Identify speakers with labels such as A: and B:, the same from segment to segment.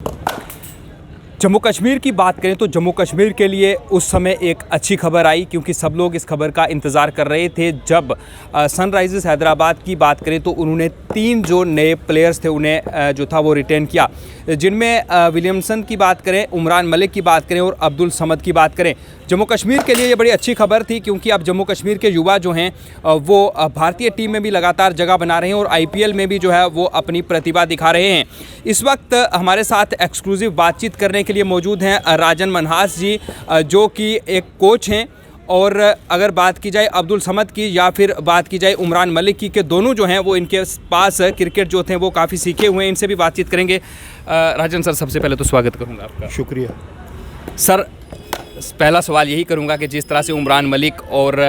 A: जम्मू कश्मीर की बात करें तो जम्मू कश्मीर के लिए उस समय एक अच्छी खबर आई, क्योंकि सब लोग इस खबर का इंतज़ार कर रहे थे। जब सनराइज़र्स हैदराबाद की बात करें तो उन्होंने 3 जो नए प्लेयर्स थे उन्हें जो था वो रिटेन किया, जिनमें विलियमसन की बात करें, उमरान मलिक की बात करें और अब्दुल समद की बात करें। जम्मू कश्मीर के लिए ये बड़ी अच्छी खबर थी, क्योंकि अब जम्मू कश्मीर के युवा जो हैं वो भारतीय टीम में भी लगातार जगह बना रहे हैं और आईपीएल में भी जो है वो अपनी प्रतिभा दिखा रहे हैं। इस वक्त हमारे साथ एक्सक्लूसिव बातचीत करने के लिए मौजूद हैं राजन मनहास जी, जो कि एक कोच हैं। और अगर बात की जाए अब्दुल समद की या फिर बात की जाए उमरान मलिक की, के दोनों जो हैं वो इनके पास क्रिकेट जो थे वो काफ़ी सीखे हुए हैं। इनसे भी बातचीत करेंगे। राजन सर, सबसे पहले तो स्वागत करूंगा आपका।
B: शुक्रिया
A: सर, पहला सवाल यही करूंगा कि जिस तरह से उमरान मलिक और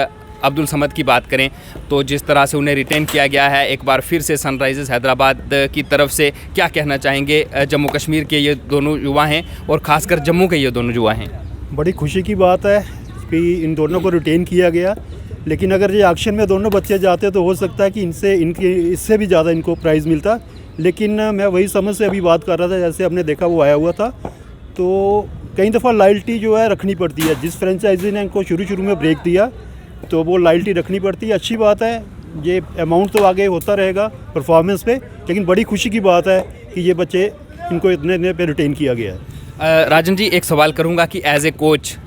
A: अब्दुल समद की बात करें तो जिस तरह से उन्हें रिटेन किया गया है एक बार फिर से सनराइज़र्स हैदराबाद की तरफ से, क्या कहना चाहेंगे? जम्मू कश्मीर के ये दोनों युवा हैं और ख़ासकर जम्मू के ये दोनों युवा हैं।
B: बड़ी खुशी की बात है कि इन दोनों को रिटेन किया गया, लेकिन अगर ये एक्शन में दोनों बच्चे जाते तो हो सकता है कि इससे भी ज़्यादा इनको प्राइज़ मिलता। लेकिन मैं वही समझ से अभी बात कर रहा था, जैसे आपने देखा वो आया हुआ था, तो कई दफ़ा लॉयल्टी जो है रखनी पड़ती है। जिस फ्रेंचाइजी ने इनको शुरू में ब्रेक दिया तो वो लॉयल्टी रखनी पड़ती है। अच्छी बात है, ये अमाउंट तो आगे होता रहेगा परफॉर्मेंस पे, लेकिन बड़ी खुशी की बात है कि ये बच्चे इनको इतने पे रिटेन किया गया है।
A: राजन जी, एक सवाल करूंगा कि एज ए कोच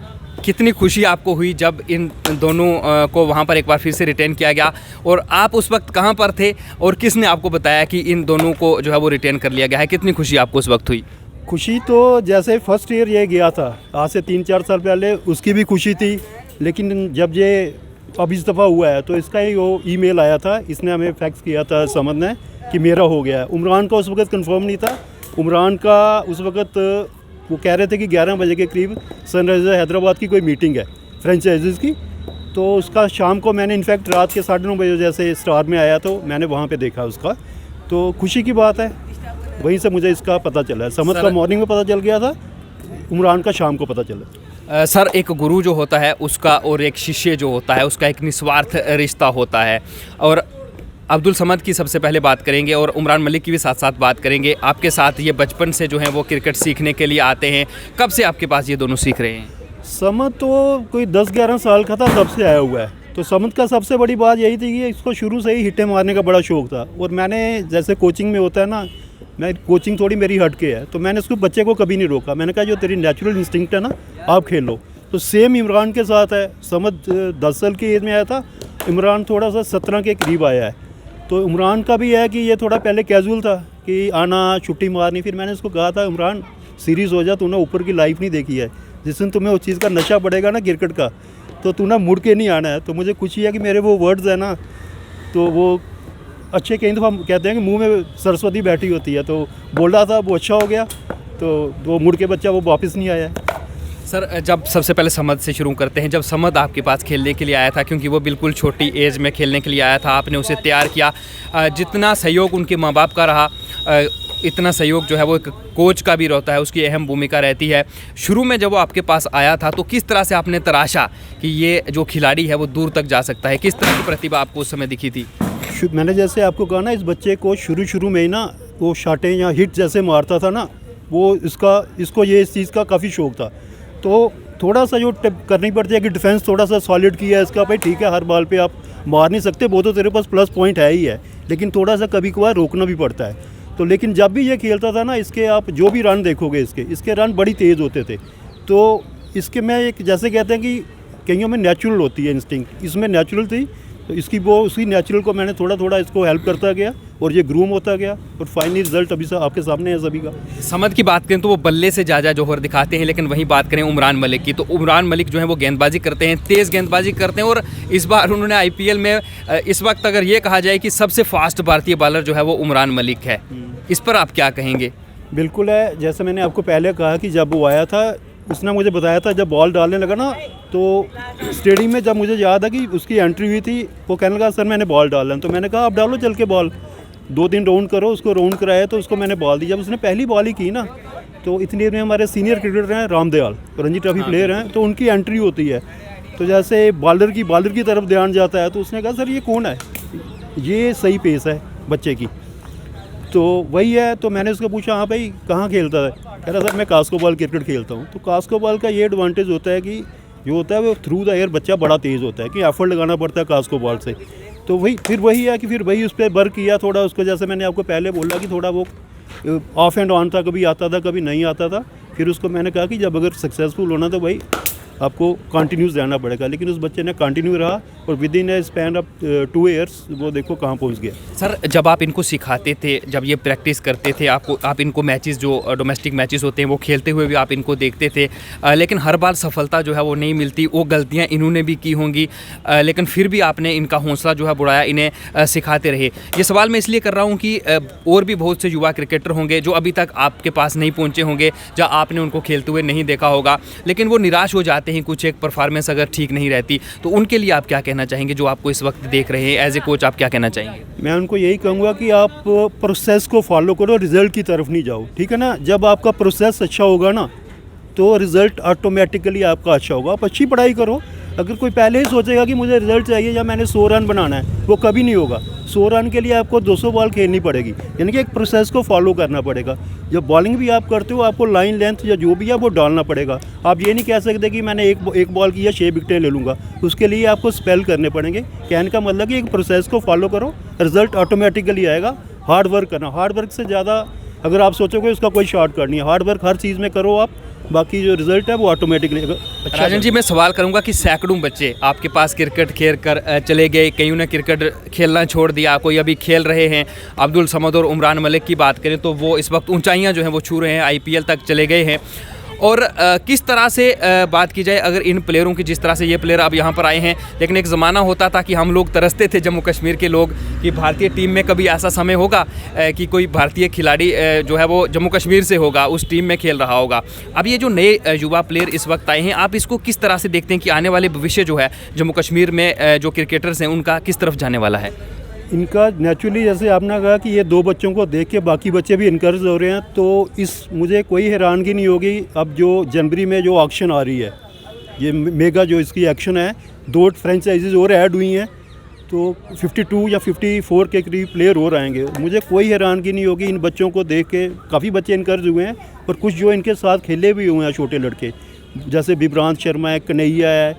A: कितनी खुशी आपको हुई जब इन दोनों को वहां पर एक बार फिर से रिटेन किया गया, और आप उस वक्त कहां पर थे और किसने आपको बताया कि इन दोनों को जो है वो रिटेन कर लिया गया है? कितनी खुशी आपको उस वक्त हुई?
B: खुशी तो जैसे फर्स्ट ईयर ये गया था आज से 3-4 साल पहले, उसकी भी खुशी थी। लेकिन जब ये अब इस दफ़ा हुआ है तो इसका ही वो ईमेल आया था, इसने हमें फैक्स किया था समझ ने कि मेरा हो गया है। उमरान का उस वक्त कंफर्म नहीं था। उमरान का उस वक्त वो कह रहे थे कि 11 बजे के करीब सनराइज़र्स हैदराबाद की कोई मीटिंग है फ्रेंचाइजीज़ की, तो उसका शाम को मैंने इनफैक्ट रात के 9:30 बजे जैसे स्टार में आया तो मैंने वहाँ पे देखा उसका। तो खुशी की बात है, वहीं से मुझे इसका पता चला। समझ का मॉर्निंग में पता चल गया था, उमरान का शाम को पता चला।
A: सर, एक गुरु जो होता है उसका और एक शिष्य जो होता है उसका एक निस्वार्थ रिश्ता होता है, और अब्दुल समद की सबसे पहले बात करेंगे और उमरान मलिक की भी साथ साथ बात करेंगे। आपके साथ ये बचपन से जो है वो क्रिकेट सीखने के लिए आते हैं, कब से आपके पास ये दोनों सीख रहे हैं?
B: समद तो कोई 10-11 साल का था तब से आया हुआ है। तो समद का सबसे बड़ी बात यही थी कि इसको शुरू से ही हिट्टे मारने का बड़ा शौक था। और मैंने जैसे कोचिंग में होता है ना, मैं कोचिंग थोड़ी मेरी हट के है, तो मैंने उसको बच्चे को कभी नहीं रोका। मैंने कहा जो तेरी नेचुरल इंस्टिंक्ट है ना, आप खेल लो। तो सेम इमरान के साथ है। समद 10 साल की एज में आया था, इमरान थोड़ा सा 17 के करीब आया है। तो इमरान का भी है कि ये थोड़ा पहले कैजुअल था कि आना छुट्टी मारनी। फिर मैंने उसको कहा था, इमरान सीरीज़ हो जा, तूने ऊपर की लाइफ नहीं देखी है, जिस दिन तुम्हें उस चीज़ का नशा पड़ेगा ना क्रिकेट का, तो तू ना मुड़ के नहीं आना है। तो मुझे खुशी है कि मेरे वो वर्ड्स हैं ना, तो वो अच्छे। कई दफ़ा कहते हैं कि मुंह में सरस्वती बैठी होती है, तो बोल रहा था वो अच्छा हो गया, तो वो मुड़ के बच्चा वो वापस नहीं आया है।
A: सर, जब सबसे पहले समद से शुरू करते हैं, जब समद आपके पास खेलने के लिए आया था, क्योंकि वो बिल्कुल छोटी एज में खेलने के लिए आया था, आपने उसे तैयार किया, जितना सहयोग उनके माँ बाप का रहा इतना सहयोग जो है वो एक कोच का भी रहता है, उसकी अहम भूमिका रहती है। शुरू में जब वो आपके पास आया था तो किस तरह से आपने तराशा कि ये जो खिलाड़ी है वो दूर तक जा सकता है? किस तरह की प्रतिभा आपको उस समय दिखी थी?
B: मैंने जैसे आपको कहा ना, इस बच्चे को शुरू में ही ना वो शाटें या हिट जैसे मारता था ना, वो इसको ये इस चीज़ का काफ़ी शौक था। तो थोड़ा सा जो करनी पड़ती है कि डिफेंस थोड़ा सा सॉलिड किया है इसका। भाई ठीक है, हर बॉल पे आप मार नहीं सकते, वो तो तेरे पास प्लस पॉइंट है ही है, लेकिन थोड़ा सा कभी कभार रोकना भी पड़ता है। तो लेकिन जब भी ये खेलता था ना, इसके आप जो भी रन देखोगे इसके रन बड़ी तेज़ होते थे। तो इसके में एक जैसे कहते हैं कि कईयों में नेचुरल होती है इंस्टिंक्ट, इसमें नेचुरल थी। तो उसी नेचुरल को मैंने थोड़ा इसको हेल्प करता गया और ये ग्रूम होता गया, और फाइनली रिजल्ट अभी आपके सामने है सभी का।
A: समद की बात करें तो वो बल्ले से ज़्यादा जोहर दिखाते हैं, लेकिन वहीं बात करें उमरान मलिक की तो उमरान मलिक जो है वो गेंदबाजी करते हैं, तेज़ गेंदबाजी करते हैं, और इस बार उन्होंने आईपीएल में इस वक्त अगर ये कहा जाए कि सबसे फास्ट भारतीय बॉलर जो है वो उमरान मलिक है, इस पर आप क्या कहेंगे?
B: बिल्कुल है, जैसे मैंने आपको पहले कहा कि जब वो आया था उसने मुझे बताया था, जब बॉल डालने लगा ना तो स्टेडियम में जब मुझे याद है कि उसकी एंट्री हुई थी, वो कहने लगा सर मैंने बॉल डालना है। तो मैंने कहा आप डालो चल के बॉल, 2-3 राउंड करो। उसको राउंड कराया तो उसको मैंने बॉल दी। जब उसने पहली बॉल ही की ना, तो इतनी देर में हमारे सीनियर क्रिकेटर हैं रामदयाल, रणजी ट्रॉफी प्लेयर हैं, तो उनकी एंट्री होती है। तो जैसे बॉलर की तरफ ध्यान जाता है, तो उसने कहा सर ये कौन है, ये सही पेस है बच्चे की। तो वही है। तो मैंने उसको पूछा हाँ भाई कहाँ खेलता है, कह रहा सर मैं कास्को बॉल क्रिकेट खेलता हूँ। तो कास्को बॉल का ये एडवांटेज होता है कि जो होता है वो थ्रू द एयर बच्चा बड़ा तेज़ होता है कि एफर्ट लगाना पड़ता है कास्को बॉल से। तो वही है कि फिर वही उस पर वर्क किया थोड़ा उसको, जैसे मैंने आपको पहले बोला कि थोड़ा वो ऑफ एंड ऑन था, कभी आता था कभी नहीं आता था। फिर उसको मैंने कहा कि जब अगर सक्सेसफुल होना तो भाई आपको कंटिन्यूस रहना पड़ेगा। लेकिन उस बच्चे ने कंटिन्यू रहा और with in A span of 2 years वो देखो कहाँ पहुँच गया।
A: सर जब आप इनको सिखाते थे, जब ये प्रैक्टिस करते थे, आप इनको मैचेस जो डोमेस्टिक मैचेस होते हैं वो खेलते हुए भी आप इनको देखते थे, लेकिन हर बार सफलता जो है वो नहीं मिलती। वो गलतियां इन्होंने भी की होंगी, लेकिन फिर भी आपने इनका हौसला जो है बढ़ाया, इन्हें सिखाते रहे। ये सवाल मैं इसलिए कर रहा हूँ कि और भी बहुत से युवा क्रिकेटर होंगे जो अभी तक आपके पास नहीं पहुँचे होंगे, जहाँ आपने उनको खेलते हुए नहीं देखा होगा, लेकिन वो निराश हो जाते हैं कुछ एक परफॉर्मेंस अगर ठीक नहीं रहती। तो उनके लिए आप क्या कहना चाहेंगे जो आपको इस वक्त देख रहे हैं? एज ए कोच आप क्या कहना चाहेंगे?
B: मैं उनको यही कहूँगा कि आप प्रोसेस को फॉलो करो, रिज़ल्ट की तरफ नहीं जाओ, ठीक है ना। जब आपका प्रोसेस अच्छा होगा ना तो रिज़ल्ट ऑटोमेटिकली आपका अच्छा होगा। आप अच्छी पढ़ाई करो। अगर कोई पहले ही सोचेगा कि मुझे रिज़ल्ट चाहिए या मैंने 100 रन बनाना है, वो कभी नहीं होगा। 100 रन के लिए आपको 200 बॉल खेलनी पड़ेगी, यानी कि एक प्रोसेस को फॉलो करना पड़ेगा। जब बॉलिंग भी आप करते हो आपको लाइन लेंथ या जो भी है वो डालना पड़ेगा। आप ये नहीं कह सकते कि मैंने एक बॉल की या 6 विकेटें ले लूँगा, उसके लिए आपको स्पेल करने पड़ेंगे। कहने का मतलब कि एक प्रोसेस को फॉलो करो, रिज़ल्ट ऑटोमेटिकली आएगा। हार्ड वर्क करना, हार्ड वर्क से ज़्यादा अगर आप सोचोगे उसका कोई शॉर्टकट नहीं है। हार्ड वर्क हर चीज़ में करो आप, बाकी जो रिजल्ट है वो ऑटोमेटिकली अच्छा।
A: राजन जी, मैं सवाल करूंगा कि सैकड़ों बच्चे आपके पास क्रिकेट खेल कर चले गए, कईयों ने क्रिकेट खेलना छोड़ दिया, कोई अभी खेल रहे हैं। अब्दुल समद और उमरान मलिक की बात करें तो वो इस वक्त ऊंचाइयां जो हैं वो छू रहे हैं, IPL तक चले गए हैं। और किस तरह से बात की जाए अगर इन प्लेयरों की, जिस तरह से ये प्लेयर अब यहाँ पर आए हैं, लेकिन एक ज़माना होता था कि हम लोग तरसते थे जम्मू कश्मीर के लोग कि भारतीय टीम में कभी ऐसा समय होगा कि कोई भारतीय खिलाड़ी जो है वो जम्मू कश्मीर से होगा, उस टीम में खेल रहा होगा। अब ये जो नए युवा प्लेयर इस वक्त आए हैं, आप इसको किस तरह से देखते हैं कि आने वाले भविष्य जो है जम्मू कश्मीर में जो क्रिकेटर्स हैं उनका किस तरफ जाने वाला है?
B: इनका नेचुरली, जैसे आपने कहा कि ये 2 बच्चों को देख के बाकी बच्चे भी इनकरेज हो रहे हैं, तो मुझे कोई हैरानगी नहीं होगी। अब जो जनवरी में जो ऑक्शन आ रही है, ये मेगा जो इसकी एक्शन है, 2 फ्रेंचाइजीज और ऐड हुई हैं, तो 52 या 54 के करीब प्लेयर और आएंगे। मुझे कोई हैरानगी नहीं होगी इन बच्चों को देख के। काफ़ी बच्चे इनकरेज हुए हैं और कुछ जो इनके साथ खेले भी हुए हैं छोटे लड़के, जैसे विभ्रांत शर्मा है, कन्हैया है,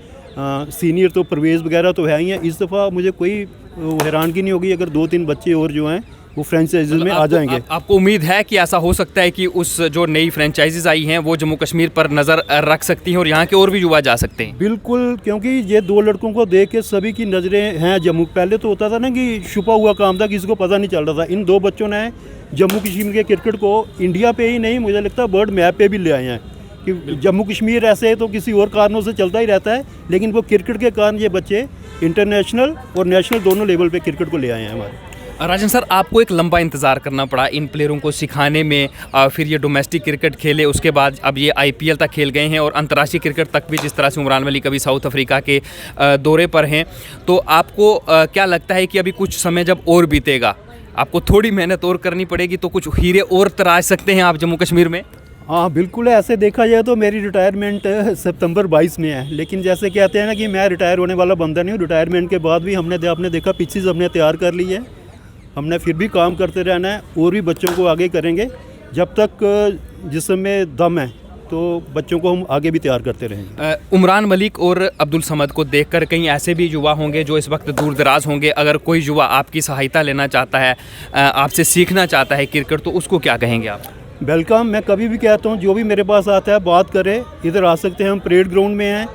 B: सीनियर तो परवेज़ वगैरह तो है ही हैं। इस दफ़ा मुझे कोई हैरानगी नहीं होगी अगर 2-3 बच्चे और जो हैं वो फ्रेंचाइजीज में आ जाएंगे।
A: आपको उम्मीद है कि ऐसा हो सकता है कि उस जो नई फ्रेंचाइजीज आई हैं वो जम्मू कश्मीर पर नज़र रख सकती हैं और यहाँ के और भी युवा जा सकते हैं?
B: बिल्कुल, क्योंकि ये 2 लड़कों को देख के सभी की नज़रें हैं जम्मू। पहले तो होता था ना कि छुपा हुआ काम था, किसी को पता नहीं चल रहा था। इन 2 बच्चों ने जम्मू कश्मीर के क्रिकेट को इंडिया पे ही नहीं, मुझे लगता है वर्ल्ड मैप पे भी ले आए हैं। कि जम्मू कश्मीर ऐसे तो किसी और कारणों से चलता ही रहता है, लेकिन वो क्रिकेट के कारण ये बच्चे इंटरनेशनल और नेशनल दोनों लेवल पे क्रिकेट को ले आए हैं हमारे।
A: राजन सर, आपको एक लंबा इंतज़ार करना पड़ा इन प्लेयरों को सिखाने में, फिर ये डोमेस्टिक क्रिकेट खेले, उसके बाद अब ये IPL तक खेल गए हैं और अंतर्राष्ट्रीय क्रिकेट तक भी, जिस तरह से उमरान मलिक अभी साउथ अफ्रीका के दौरे पर हैं। तो आपको क्या लगता है कि अभी कुछ समय जब और बीतेगा, आपको थोड़ी मेहनत और करनी पड़ेगी तो कुछ हीरे और तराश सकते हैं आप जम्मू कश्मीर में?
B: हाँ बिल्कुल है। ऐसे देखा जाए तो मेरी रिटायरमेंट सितंबर 22 में है, लेकिन जैसे कहते हैं ना कि मैं रिटायर होने वाला बंदा नहीं हूँ। रिटायरमेंट के बाद भी आपने देखा पिचेस हमने तैयार कर ली है, हमने फिर भी काम करते रहना है और भी बच्चों को आगे करेंगे। जब तक जिस्म में दम है तो बच्चों को हम आगे भी तैयार करते रहेंगे।
A: उमरान मलिक और अब्दुल समद को देखकर कहीं ऐसे भी युवा होंगे जो इस वक्त दूर दराज होंगे, अगर कोई युवा आपकी सहायता लेना चाहता है, आपसे सीखना चाहता है क्रिकेट, तो उसको क्या कहेंगे आप?
B: वेलकम। मैं कभी भी कहता हूँ जो भी मेरे पास आता है बात करे, इधर आ सकते हैं। हम परेड ग्राउंड में हैं।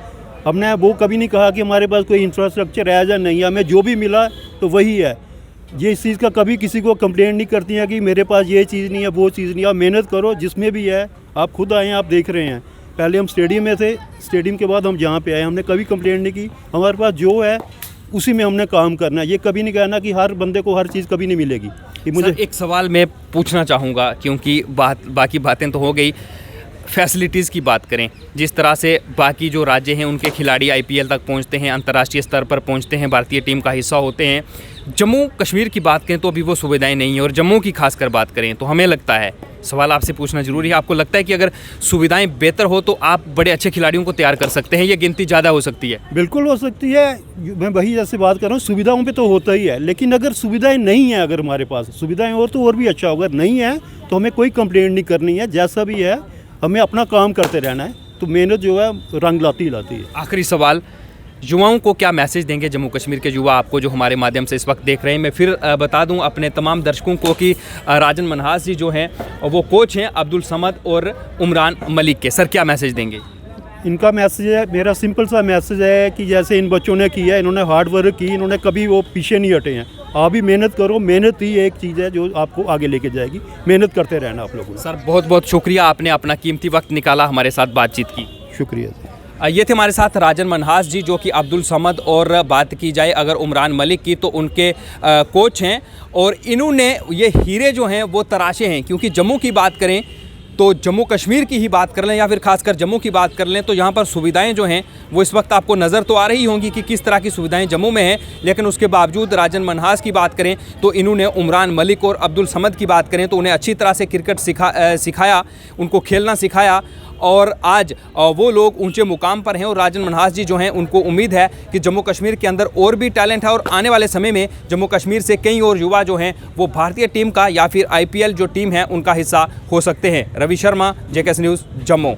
B: हमने वो कभी नहीं कहा कि हमारे पास कोई इंफ्रास्ट्रक्चर है या नहीं है। हमें जो भी मिला तो वही है। ये इस चीज़ का कभी किसी को कंप्लेंट नहीं करती हैं कि मेरे पास ये चीज़ नहीं है, वो चीज़ नहीं है। आप मेहनत करो जिसमें भी है। आप खुद आए हैं, आप देख रहे हैं। पहले हम स्टेडियम में थे, स्टेडियम के बाद हम जहाँ पे आए, हमने कभी कंप्लेंट नहीं की। हमारे पास जो है उसी में हमने काम करना है। ये कभी नहीं कहना कि हर बंदे को हर चीज़ कभी नहीं मिलेगी। कि मुझे
A: एक सवाल मैं पूछना चाहूँगा, क्योंकि बाकी बातें तो हो गई, फैसिलिटीज़ की बात करें, जिस तरह से बाकी जो राज्य हैं उनके खिलाड़ी IPL तक पहुंचते हैं, अंतर्राष्ट्रीय स्तर पर पहुंचते हैं, भारतीय टीम का हिस्सा होते हैं। जम्मू कश्मीर की बात करें तो अभी वो सुविधाएं नहीं हैं, और जम्मू की खासकर बात करें तो हमें लगता है सवाल आपसे पूछना जरूरी है, आपको लगता है कि अगर सुविधाएं बेहतर हो तो आप बड़े अच्छे खिलाड़ियों को तैयार कर सकते हैं, ये गिनती ज़्यादा हो सकती है?
B: बिल्कुल हो सकती है। मैं वही जैसे बात कर रहा हूँ, सुविधाओं पे तो होता ही है, लेकिन अगर सुविधाएं नहीं है, अगर हमारे पास सुविधाएं और तो और भी अच्छा होगा, नहीं है तो हमें कोई कंप्लेंट नहीं करनी है, जैसा भी है हमें अपना काम करते रहना है, तो मेहनत जो है रंग लाती है।
A: आखिरी सवाल, युवाओं को क्या मैसेज देंगे जम्मू कश्मीर के युवा आपको जो हमारे माध्यम से इस वक्त देख रहे हैं? मैं फिर बता दूं अपने तमाम दर्शकों को कि राजन मनहास जी जो हैं वो कोच हैं अब्दुल समद और उमरान मलिक के। सर क्या मैसेज देंगे?
B: इनका मैसेज है, मेरा सिंपल सा मैसेज है कि जैसे इन बच्चों ने किया, इन्होंने हार्ड वर्क की, इन्होंने कभी वो पीछे नहीं हटे हैं। आप भी मेहनत करो, मेहनत ही एक चीज़ है जो आपको आगे लेके जाएगी, मेहनत करते रहना आप लोगों को।
A: सर बहुत बहुत शुक्रिया, आपने अपना कीमती वक्त निकाला, हमारे साथ बातचीत की।
B: शुक्रिया सर।
A: ये थे हमारे साथ राजन मनहास जी जो कि अब्दुल समद, और बात की जाए अगर उमरान मलिक की तो उनके कोच हैं, और इन्होंने ये हीरे जो हैं वो तराशे हैं। क्योंकि जम्मू की बात करें तो जम्मू कश्मीर की ही बात कर लें या फिर खासकर जम्मू की बात कर लें तो यहाँ पर सुविधाएं जो हैं वो इस वक्त आपको नज़र तो आ रही होंगी कि किस तरह की सुविधाएं जम्मू में हैं, लेकिन उसके बावजूद राजन मनहास की बात करें तो इन्होंने उमरान मलिक और अब्दुल समद की बात करें तो उन्हें अच्छी तरह से क्रिकेट सिखाया, उनको खेलना सिखाया, और आज वो लोग ऊंचे मुकाम पर हैं। और राजन मनहास जी जो हैं उनको उम्मीद है कि जम्मू कश्मीर के अंदर और भी टैलेंट है और आने वाले समय में जम्मू कश्मीर से कई और युवा जो हैं वो भारतीय टीम का या फिर IPL जो टीम है उनका हिस्सा हो सकते हैं। Ravi Sharma, JKS news, Jammu.